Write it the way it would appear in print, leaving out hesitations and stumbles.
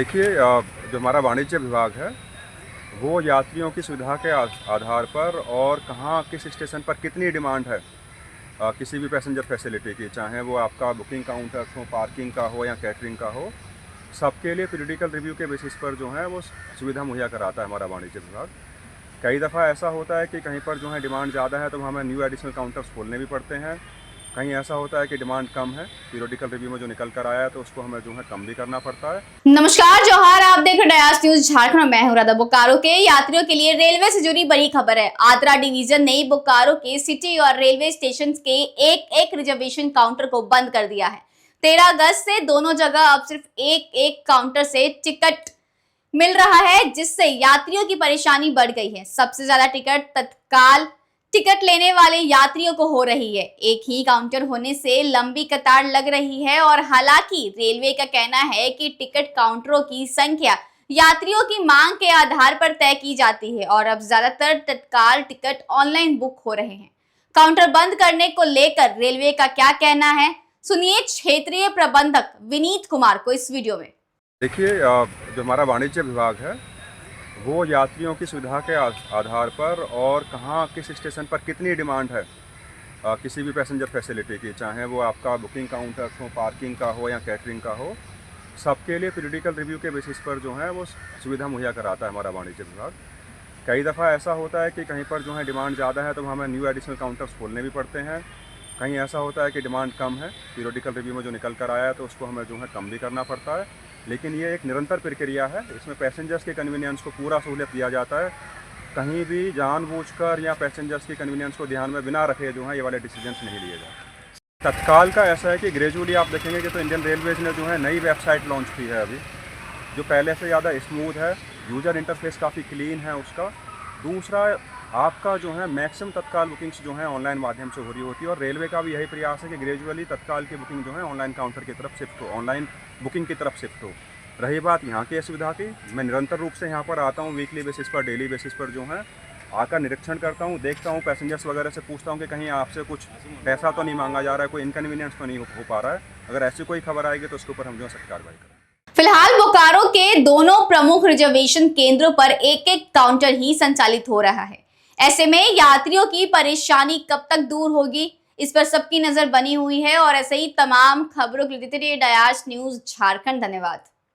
देखिए जो हमारा वाणिज्य विभाग है वो यात्रियों की सुविधा के आधार पर और कहाँ किस स्टेशन पर कितनी डिमांड है किसी भी पैसेंजर फैसिलिटी की, चाहे वो आपका बुकिंग काउंटर हो, पार्किंग का हो या कैटरिंग का हो, सबके लिए पीरियडिकल रिव्यू के बेसिस पर जो है वो सुविधा मुहैया कराता है हमारा वाणिज्य विभाग। कई दफ़ा ऐसा होता है कि कहीं पर जो है डिमांड ज़्यादा है तो हमें न्यू एडिशनल काउंटर्स खोलने भी पड़ते हैं। कहीं ऐसा होता है कि डिमांड कम है, पीरियडिकल रिव्यू में जो निकल कर आया है तो उसको हमें जो है कम भी करना पड़ता है। नमस्कार जोहार, आप देख रहे हैं डयास न्यूज झारखंड। मैं हूं राधा। बोकारो के यात्रियों के लिए रेलवे से जुड़ी बड़ी खबर है। आद्रा डिवीजन ने बोकारो के सिटी और रेलवे स्टेशन के एक रिजर्वेशन काउंटर को बंद कर दिया है। 13 अगस्त से दोनों जगह अब सिर्फ एक काउंटर से टिकट मिल रहा है, जिससे यात्रियों की परेशानी बढ़ गई है। सबसे ज्यादा टिकट तत्काल टिकट लेने वाले यात्रियों को हो रही है। एक ही काउंटर होने से लंबी कतार लग रही है और हालांकि रेलवे का कहना है कि टिकट काउंटरों की संख्या यात्रियों की मांग के आधार पर तय की जाती है और अब ज्यादातर तत्काल टिकट ऑनलाइन बुक हो रहे हैं। काउंटर बंद करने को लेकर रेलवे का क्या कहना है, सुनिए क्षेत्रीय प्रबंधक विनीत कुमार को इस वीडियो में। देखिए जो हमारा वाणिज्य विभाग है वो यात्रियों की सुविधा के आधार पर और कहाँ किस स्टेशन पर कितनी डिमांड है किसी भी पैसेंजर फैसिलिटी की, चाहे वो आपका बुकिंग काउंटर हो, पार्किंग का हो या कैटरिंग का हो, सबके लिए पीरियडिकल रिव्यू के बेसिस पर जो है वो सुविधा मुहैया कराता है हमारा वाणिज्य विभाग। कई दफ़ा ऐसा होता है कि कहीं पर जो है डिमांड ज़्यादा है तो हमें न्यू एडिशनल काउंटर्स खोलने भी पड़ते हैं। कहीं ऐसा होता है कि डिमांड कम है, पीरियडिकल रिव्यू में जो निकल कर आया है तो उसको हमें जो है कम भी करना पड़ता है। लेकिन ये एक निरंतर प्रक्रिया है, इसमें पैसेंजर्स के कन्वीनियंस को पूरा सहूलियत दिया जाता है। कहीं भी जानबूझकर या पैसेंजर्स की कन्वीनियंस को ध्यान में बिना रखे जो है ये वाले डिसीजंस नहीं लिए जाते। तत्काल का ऐसा है कि ग्रेजुअली आप देखेंगे कि तो इंडियन रेलवेज ने जो है नई वेबसाइट लॉन्च की है अभी, जो पहले से ज़्यादा स्मूथ है, यूज़र इंटरफेस काफ़ी क्लीन है उसका। दूसरा, आपका जो है मैक्सिमम तत्काल बुकिंग्स जो है ऑनलाइन माध्यम से हो रही होती है और रेलवे का भी यही प्रयास है कि ग्रेजुअली तत्काल की बुकिंग जो है ऑनलाइन काउंटर की तरफ शिफ्ट हो, ऑनलाइन बुकिंग की तरफ शिफ्ट हो। रही बात यहाँ की सुविधा की, मैं निरंतर रूप से यहाँ पर आता हूँ, वीकली बेसिस पर, डेली बेसिस पर जो है आकर निरीक्षण करता हूँ, देखता हूँ, पैसेंजर्स वगैरह से पूछता हूँ कि कहीं आपसे कुछ पैसा तो नहीं मांगा जा रहा है, कोई इनकन्वीनियंस तो नहीं हो पा रहा है। अगर ऐसी कोई खबर आएगी तो उसके ऊपर हम जो है सख्त कार्रवाई करें। फिलहाल बोकारो के दोनों प्रमुख रिजर्वेशन केंद्रों पर एक काउंटर ही संचालित हो रहा है। ऐसे में यात्रियों की परेशानी कब तक दूर होगी, इस पर सबकी नजर बनी हुई है। और ऐसे ही तमाम खबरों के लिए डयास न्यूज झारखंड। धन्यवाद।